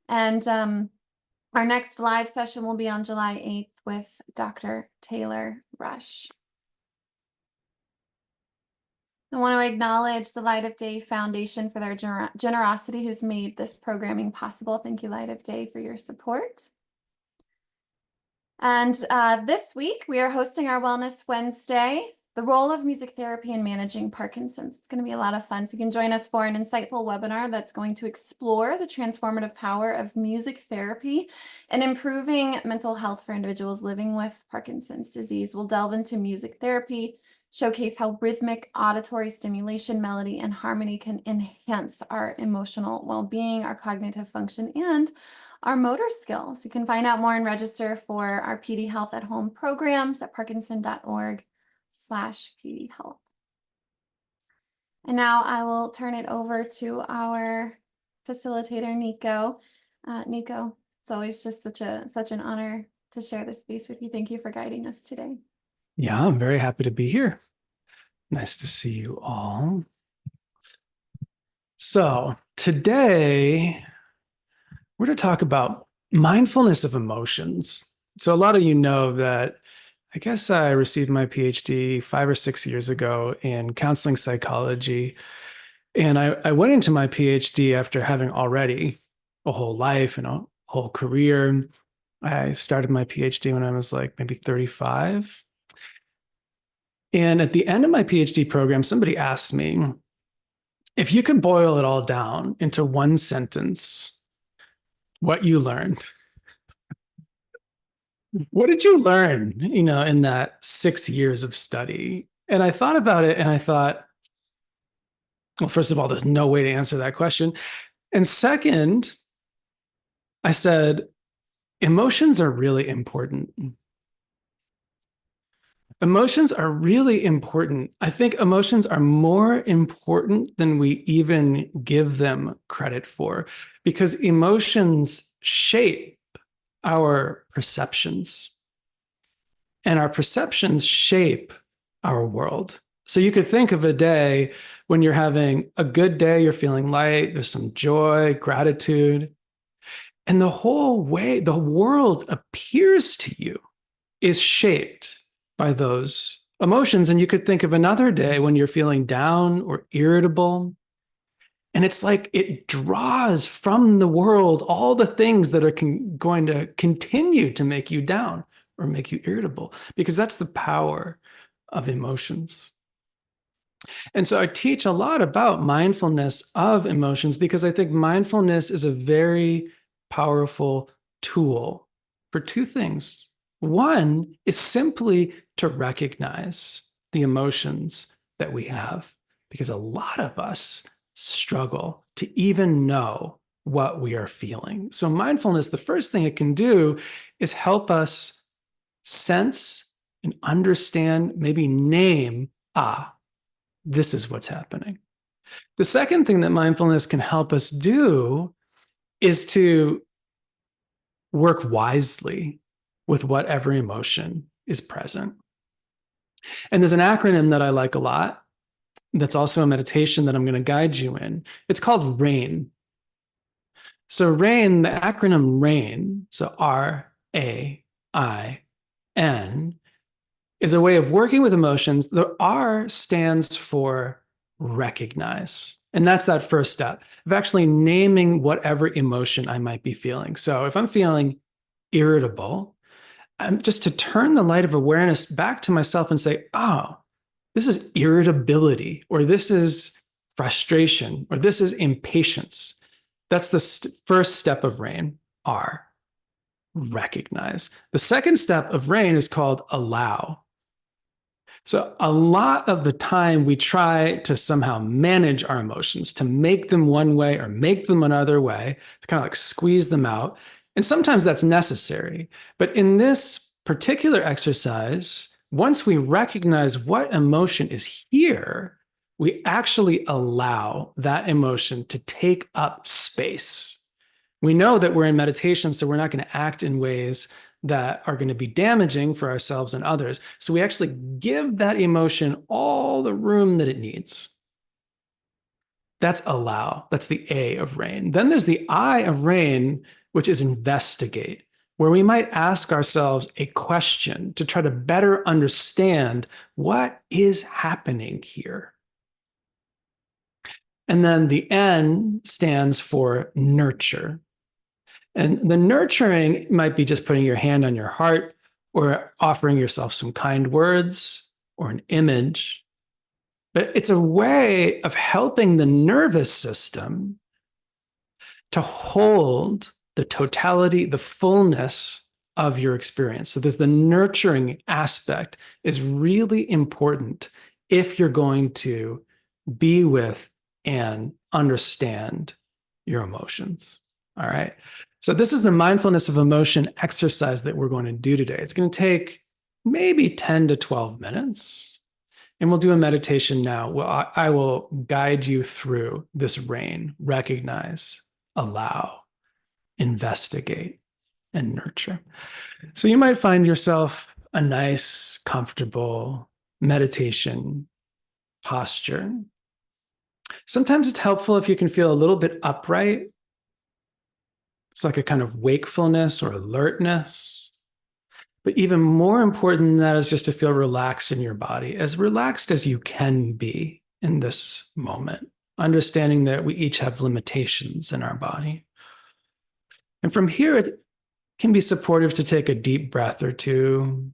And our next live session will be on July 8th with Dr. Taylor Rush. I want to acknowledge the Light of Day Foundation for their generosity, who's made this programming possible. Thank you, Light of Day, for your support. And this week, we are hosting our Wellness Wednesday, the role of music therapy in managing Parkinson's. It's going to be a lot of fun. So you can join us for an insightful webinar that's going to explore the transformative power of music therapy and improving mental health for individuals living with Parkinson's disease. We'll delve into music therapy, showcase how rhythmic auditory stimulation, melody, and harmony can enhance our emotional well-being, our cognitive function, and our motor skills. You can find out more and register for our PD Health at Home programs at parkinson.org/PD Health. And now I will turn it over to our facilitator, Nico. Nico, it's always just such an honor to share this space with you. Thank you for guiding us today. Yeah, I'm very happy to be here. Nice to see you all. So today, we're going to talk about mindfulness of emotions. So a lot of you know that I guess I received my PhD 5 or 6 years ago in counseling psychology. And I went into my PhD after having already a whole life and a whole career. I started my PhD when I was like maybe 35. And at the end of my PhD program, somebody asked me, if you could boil it all down into one sentence, what you learned. What did you learn, in that 6 years of study? And I thought about it and I thought, well, first of all, there's no way to answer that question. And second, I said, emotions are really important. Emotions are really important. I think emotions are more important than we even give them credit for, because emotions shape our perceptions, and our perceptions shape our world. So you could think of a day when you're having a good day, you're feeling light, there's some joy, gratitude, and the whole way the world appears to you is shaped by those emotions. And you could think of another day when you're feeling down or irritable, and it's like it draws from the world all the things that are going to continue to make you down or make you irritable, because that's the power of emotions. And so I teach a lot about mindfulness of emotions, because I think mindfulness is a very powerful tool for two things. One is simply to recognize the emotions that we have, because a lot of us struggle to even know what we are feeling. So mindfulness, the first thing it can do is help us sense and understand, maybe name, this is what's happening. The second thing that mindfulness can help us do is to work wisely with whatever emotion is present. And there's an acronym that I like a lot that's also a meditation that I'm going to guide you in. It's called RAIN. So RAIN, the acronym RAIN, so RAIN, is a way of working with emotions. The R stands for recognize. And that's that first step of actually naming whatever emotion I might be feeling. So if I'm feeling irritable, I'm just to turn the light of awareness back to myself and say, oh, this is irritability, or this is frustration, or this is impatience. That's the first step of RAIN, R, recognize. The second step of RAIN is called allow. So a lot of the time we try to somehow manage our emotions, to make them one way or make them another way, to kind of like squeeze them out. And sometimes that's necessary. But in this particular exercise, once we recognize what emotion is here, we actually allow that emotion to take up space. We know that we're in meditation, so we're not going to act in ways that are going to be damaging for ourselves and others. So we actually give that emotion all the room that it needs. That's allow. That's the A of rain. Then there's the I of rain, which is investigate, where we might ask ourselves a question to try to better understand what is happening here. And then the N stands for nurture. And the nurturing might be just putting your hand on your heart or offering yourself some kind words or an image. But it's a way of helping the nervous system to hold the totality, the fullness of your experience. So there's the nurturing aspect is really important if you're going to be with and understand your emotions. All right. So this is the mindfulness of emotion exercise that we're going to do today. It's going to take maybe 10 to 12 minutes. And we'll do a meditation now. Well, I will guide you through this rain, recognize, allow, investigate, and nurture. So you might find yourself a nice, comfortable meditation posture. Sometimes it's helpful if you can feel a little bit upright. It's like a kind of wakefulness or alertness. But even more important than that is just to feel relaxed in your body, as relaxed as you can be in this moment, understanding that we each have limitations in our body. And from here, it can be supportive to take a deep breath or two,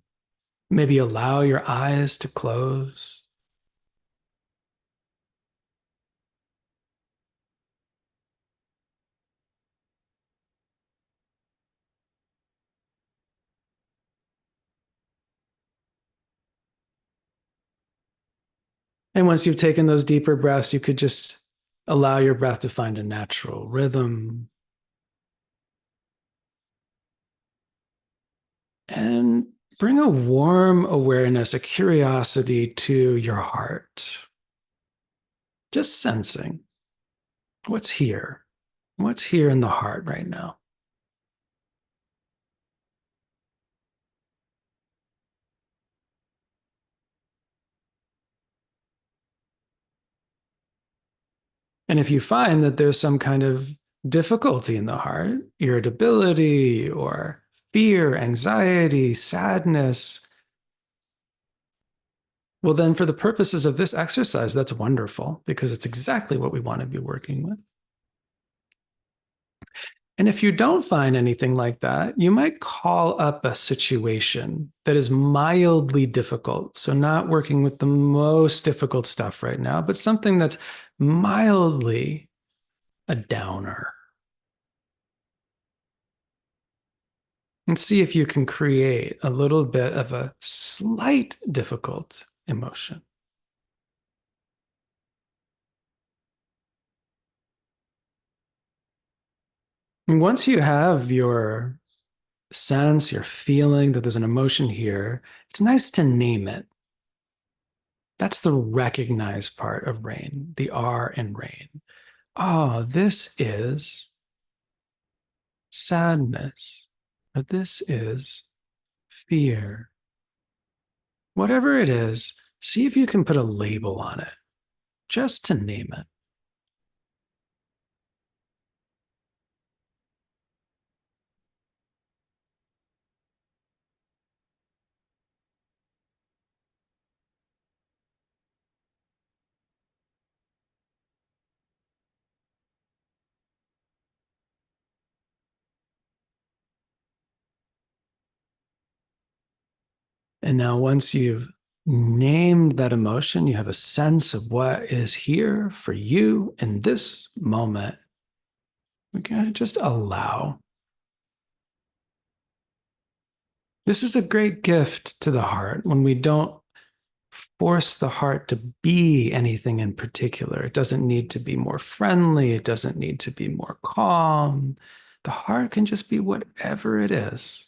maybe allow your eyes to close. And once you've taken those deeper breaths, you could just allow your breath to find a natural rhythm and bring a warm awareness, a curiosity to your heart. Just sensing what's here. What's here in the heart right now? And if you find that there's some kind of difficulty in the heart, irritability or fear, anxiety, sadness, well, then for the purposes of this exercise, that's wonderful because it's exactly what we want to be working with. And if you don't find anything like that, you might call up a situation that is mildly difficult. So, not working with the most difficult stuff right now, but something that's mildly a downer. And see if you can create a little bit of a slight difficult emotion. And once you have your sense, your feeling that there's an emotion here, it's nice to name it. That's the recognize part of rain, the R in rain. Oh, this is sadness, or this is fear. Whatever it is, see if you can put a label on it, just to name it. And now, once you've named that emotion, you have a sense of what is here for you in this moment. We can just allow. This is a great gift to the heart when we don't force the heart to be anything in particular. It doesn't need to be more friendly, it doesn't need to be more calm. The heart can just be whatever it is.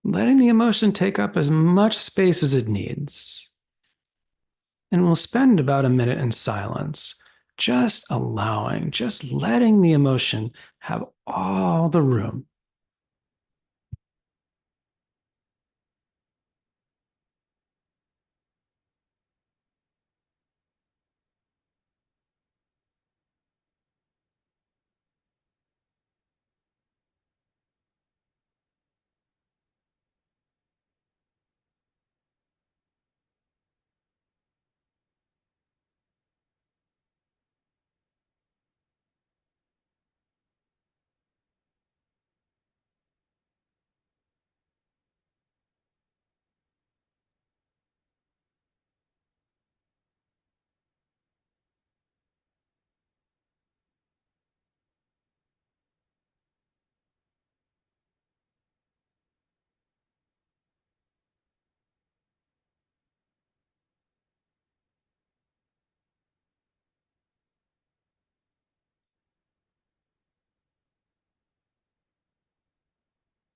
Letting the emotion take up as much space as it needs. And we'll spend about a minute in silence, just allowing, just letting the emotion have all the room.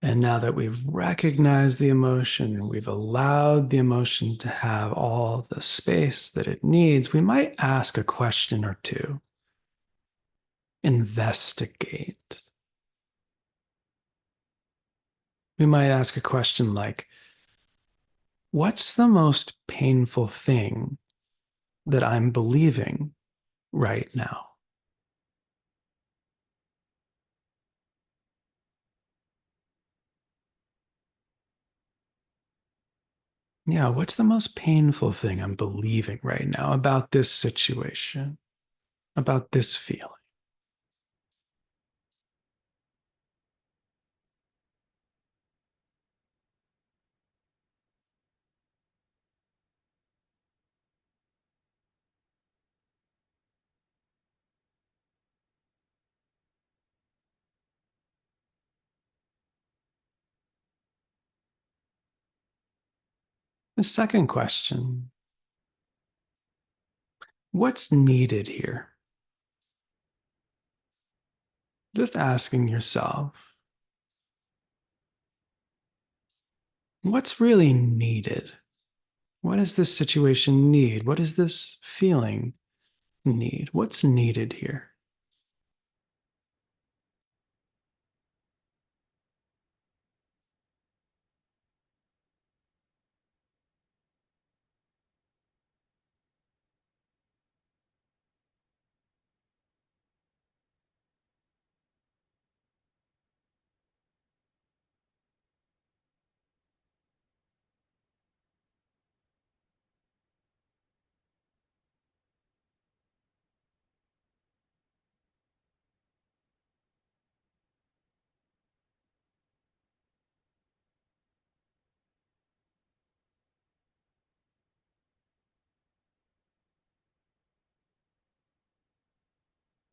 And now that we've recognized the emotion and we've allowed the emotion to have all the space that it needs, we might ask a question or two. Investigate. We might ask a question like, what's the most painful thing that I'm believing right now? Yeah, what's the most painful thing I'm believing right now about this situation, about this feeling? The second question, what's needed here? Just asking yourself, what's really needed? What does this situation need? What does this feeling need? What's needed here?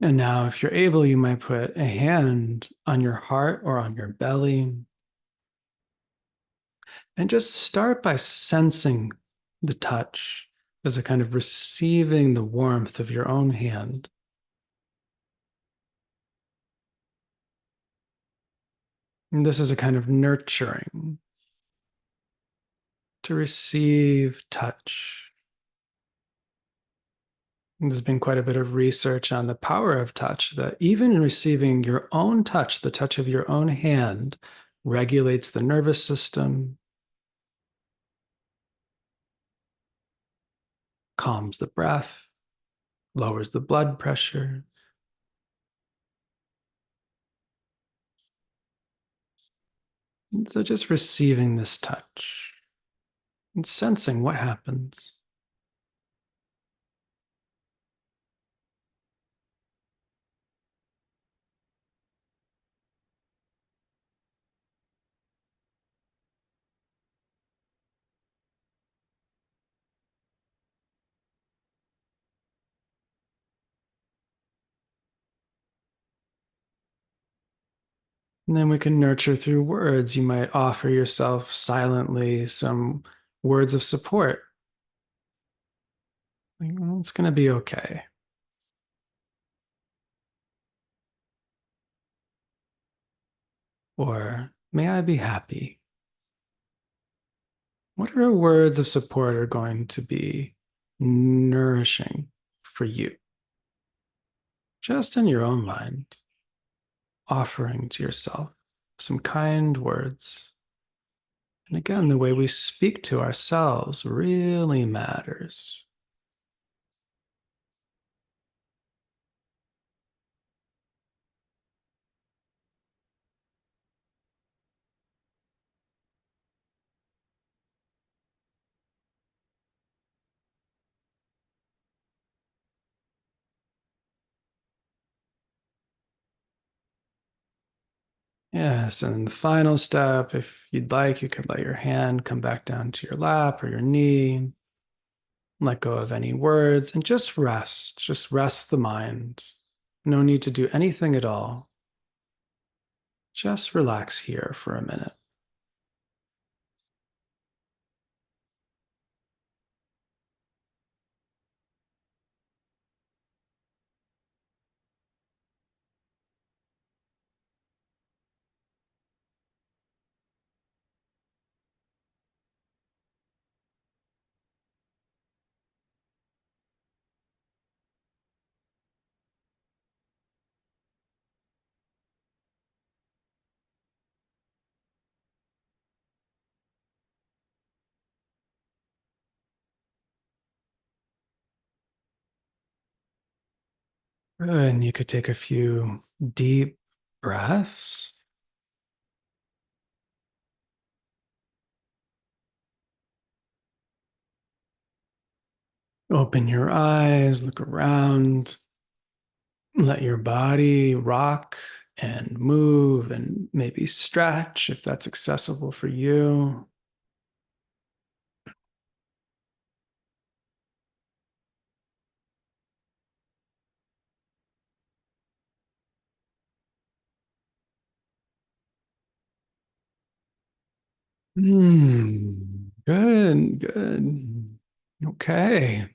And now, if you're able, you might put a hand on your heart or on your belly and just start by sensing the touch as a kind of receiving the warmth of your own hand. And this is a kind of nurturing to receive touch. And there's been quite a bit of research on the power of touch, that even receiving your own touch, the touch of your own hand, regulates the nervous system, calms the breath, lowers the blood pressure. And so just receiving this touch and sensing what happens. And then we can nurture through words. You might offer yourself silently some words of support. Like, "Well, it's going to be okay." Or, "May I be happy." Whatever words of support are going to be nourishing for you, just in your own mind, offering to yourself some kind words. And again, the way we speak to ourselves really matters. Yes, and the final step, if you'd like, you could let your hand come back down to your lap or your knee, let go of any words, and just rest. Just rest the mind. No need to do anything at all. Just relax here for a minute. Good. And you could take a few deep breaths. Open your eyes, look around, let your body rock and move and maybe stretch if that's accessible for you. Good, good. Okay.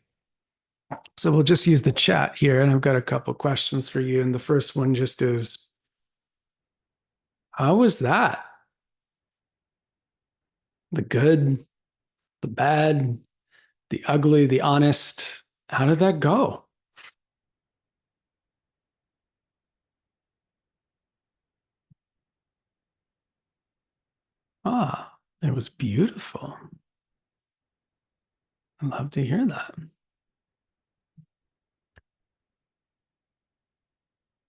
So we'll just use the chat here, and I've got a couple questions for you. And the first one just is, how was that? The good, the bad, the ugly, the honest. How did that go? Ah, it was beautiful. I love to hear that.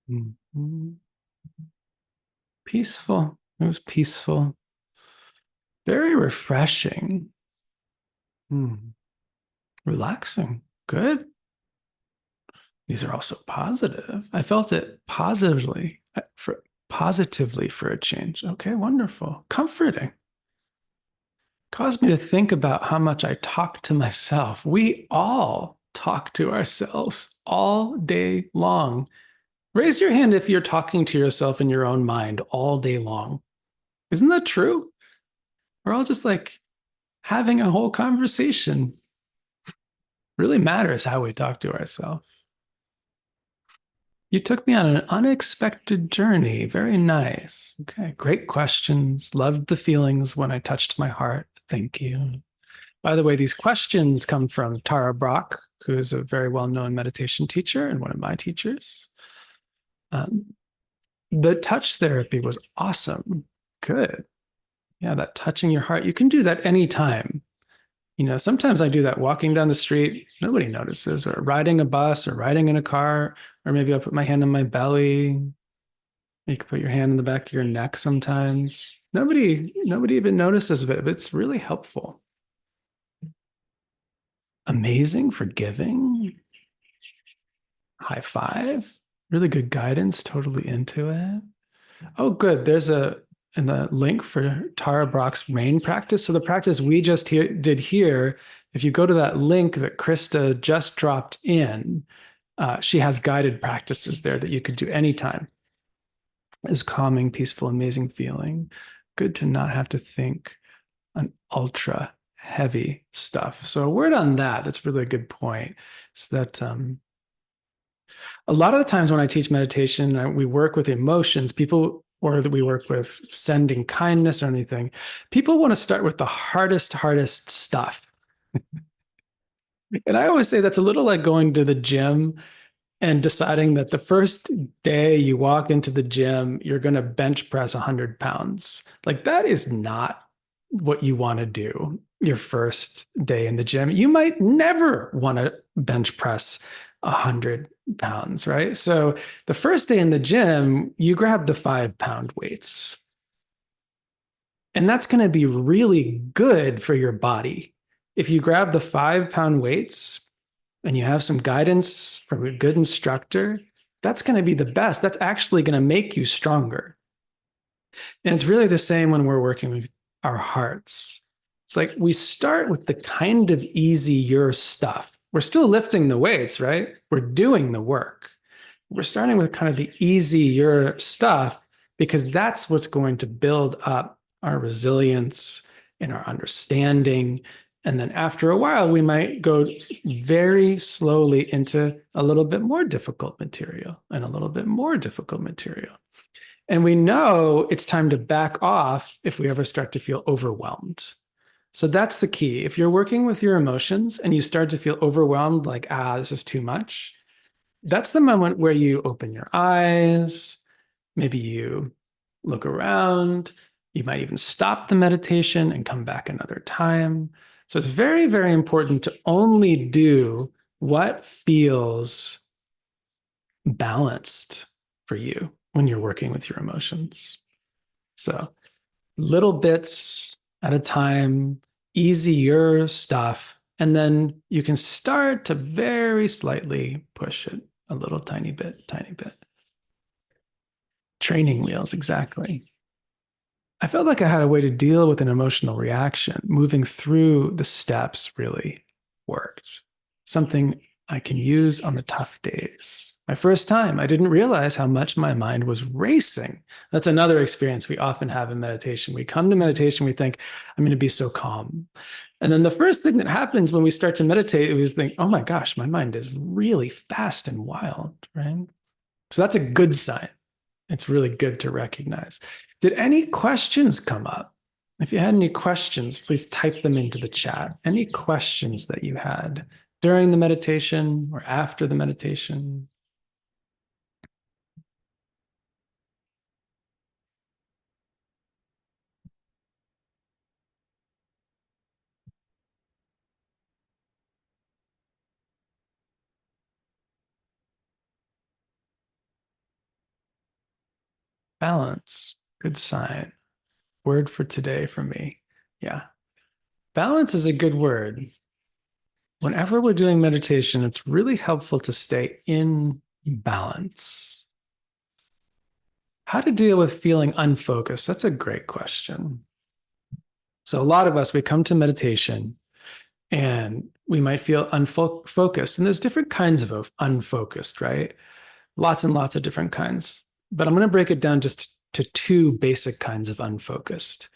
Mhm. Peaceful. It was peaceful. Very refreshing. Hmm. Relaxing. Good. These are also positive. I felt it positively for a change. Okay, wonderful. Comforting. Caused me to think about how much I talk to myself. We all talk to ourselves all day long. Raise your hand if you're talking to yourself in your own mind all day long. Isn't that true? We're all just like having a whole conversation. Really matters how we talk to ourselves. You took me on an unexpected journey. Very nice. Okay, great questions. Loved the feelings when I touched my heart. Thank you. By the way, these questions come from Tara Brock, who is a very well known meditation teacher and one of my teachers. Um, the touch therapy was awesome. Good. Yeah, that touching your heart. You can do that anytime. Sometimes I do that walking down the street, nobody notices, or riding a bus or riding in a car, or maybe I'll put my hand on my belly. You can put your hand in the back of your neck sometimes. Nobody even notices it, but it's really helpful. Amazing, forgiving, high five, really good guidance, totally into it. Oh, good. There's a in the link for Tara Brock's rain practice. So the practice we just did here, if you go to that link that Krista just dropped in, she has guided practices there that you could do anytime. Is calming, peaceful, amazing feeling. Good to not have to think on ultra heavy stuff. So a word on that. That's really a good point. Is that a lot of the times when I teach meditation, we work with emotions, people, or that we work with sending kindness or anything. People want to start with the hardest stuff. And I always say that's a little like going to the gym and deciding that the first day you walk into the gym, you're going to bench press 100 pounds. Like that is not what you want to do your first day in the gym. You might never want to bench press 100 pounds, right? So the first day in the gym, you grab the 5 pound weights. And that's going to be really good for your body. If you grab the 5 pound weights and you have some guidance from a good instructor, that's going to be the best. That's actually going to make you stronger. And it's really the same when we're working with our hearts. It's like we start with the kind of easier stuff. We're still lifting the weights, right? We're doing the work. We're starting with kind of the easier stuff because that's what's going to build up our resilience and our understanding. And then after a while, we might go very slowly into a little bit more difficult material and a little bit more difficult material. And we know it's time to back off if we ever start to feel overwhelmed. So that's the key. If you're working with your emotions and you start to feel overwhelmed, like, this is too much, that's the moment where you open your eyes. Maybe you look around. You might even stop the meditation and come back another time. So it's very, very important to only do what feels balanced for you when you're working with your emotions. So little bits at a time, easier stuff. And then you can start to very slightly push it a little tiny bit, tiny bit. Training wheels, exactly. I felt like I had a way to deal with an emotional reaction. Moving through the steps really worked. Something I can use on the tough days. My first time, I didn't realize how much my mind was racing. That's another experience we often have in meditation. We come to meditation, we think, I'm going to be so calm. And then the first thing that happens when we start to meditate, we think, oh my gosh, my mind is really fast and wild, right? So that's a good sign. It's really good to recognize. Did any questions come up? If you had any questions, please type them into the chat. Any questions that you had during the meditation or after the meditation? Balance, good sign. Word for today for me. Yeah. Balance is a good word. Whenever we're doing meditation, it's really helpful to stay in balance. How to deal with feeling unfocused? That's a great question. So, a lot of us, we come to meditation and we might feel unfocused. And there's different kinds of unfocused, right? Lots and lots of different kinds. But I'm going to break it down just to two basic kinds of unfocused.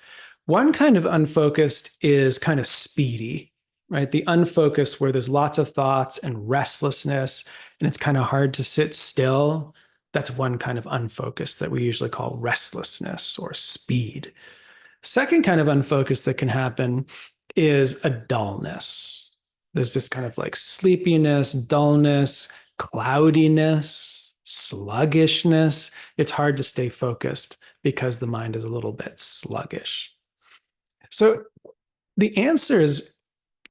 One kind of unfocused is kind of speedy, right? The unfocused where there's lots of thoughts and restlessness, and it's kind of hard to sit still. That's one kind of unfocused that we usually call restlessness or speed. Second kind of unfocused that can happen is a dullness. There's this kind of like sleepiness, dullness, cloudiness, sluggishness. It's hard to stay focused because the mind is a little bit sluggish. So the answer is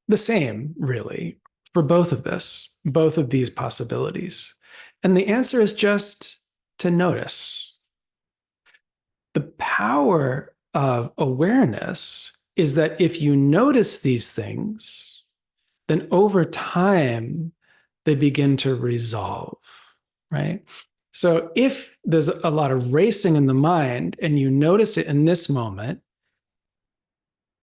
the same, really, for both of these possibilities. And the answer is just to notice. The power of awareness is that if you notice these things, then over time, they begin to resolve, right? So if there's a lot of racing in the mind and you notice it in this moment,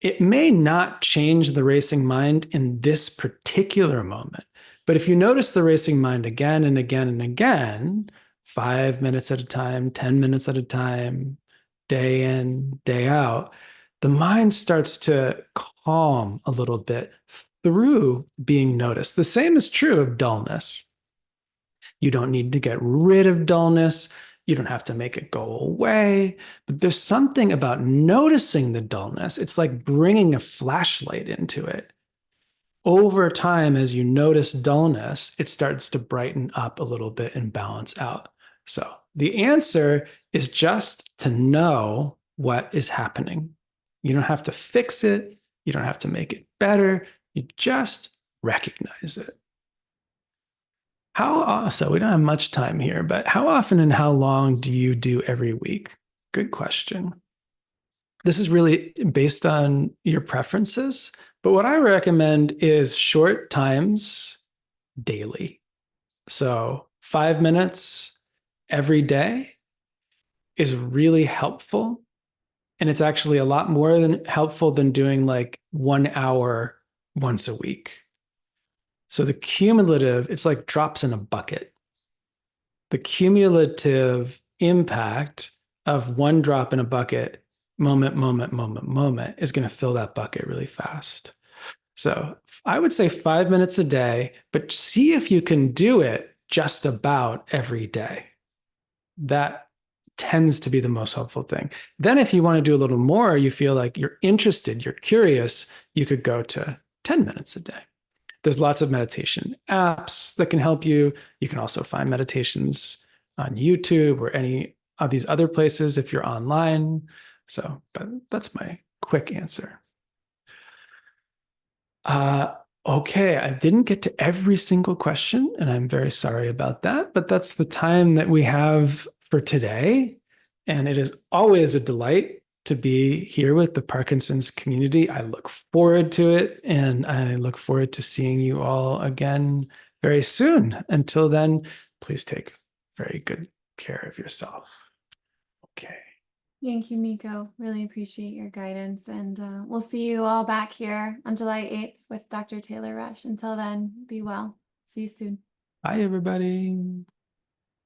it may not change the racing mind in this particular moment. But if you notice the racing mind again and again and again, 5 minutes at a time, 10 minutes at a time, day in, day out, the mind starts to calm a little bit through being noticed. The same is true of dullness. You don't need to get rid of dullness. You don't have to make it go away. But there's something about noticing the dullness. It's like bringing a flashlight into it. Over time, as you notice dullness, it starts to brighten up a little bit and balance out. So the answer is just to know what is happening. You don't have to fix it. You don't have to make it better. You just recognize it. So we don't have much time here, but how often and how long do you do every week? Good question. This is really based on your preferences, but what I recommend is short times daily. So 5 minutes every day is really helpful. And it's actually a lot more than helpful than doing like 1 hour once a week. So the cumulative, it's like drops in a bucket. The cumulative impact of one drop in a bucket, moment, moment, moment, moment, is going to fill that bucket really fast. So I would say 5 minutes a day, but see if you can do it just about every day. That tends to be the most helpful thing. Then if you want to do a little more, you feel like you're interested, you're curious, you could go to 10 minutes a day. There's lots of meditation apps that can help you. You can also find meditations on YouTube or any of these other places if you're online. So, but that's my quick answer. Okay, I didn't get to every single question, and I'm very sorry about that, but that's the time that we have for today. And it is always a delight to be here with the Parkinson's community. I look forward to it, and I look forward to seeing you all again very soon. Until then, please take very good care of yourself. Okay. Thank you, Nico. Really appreciate your guidance. And we'll see you all back here on July 8th with Dr. Taylor Rush. Until then, be well. See you soon. Bye, everybody.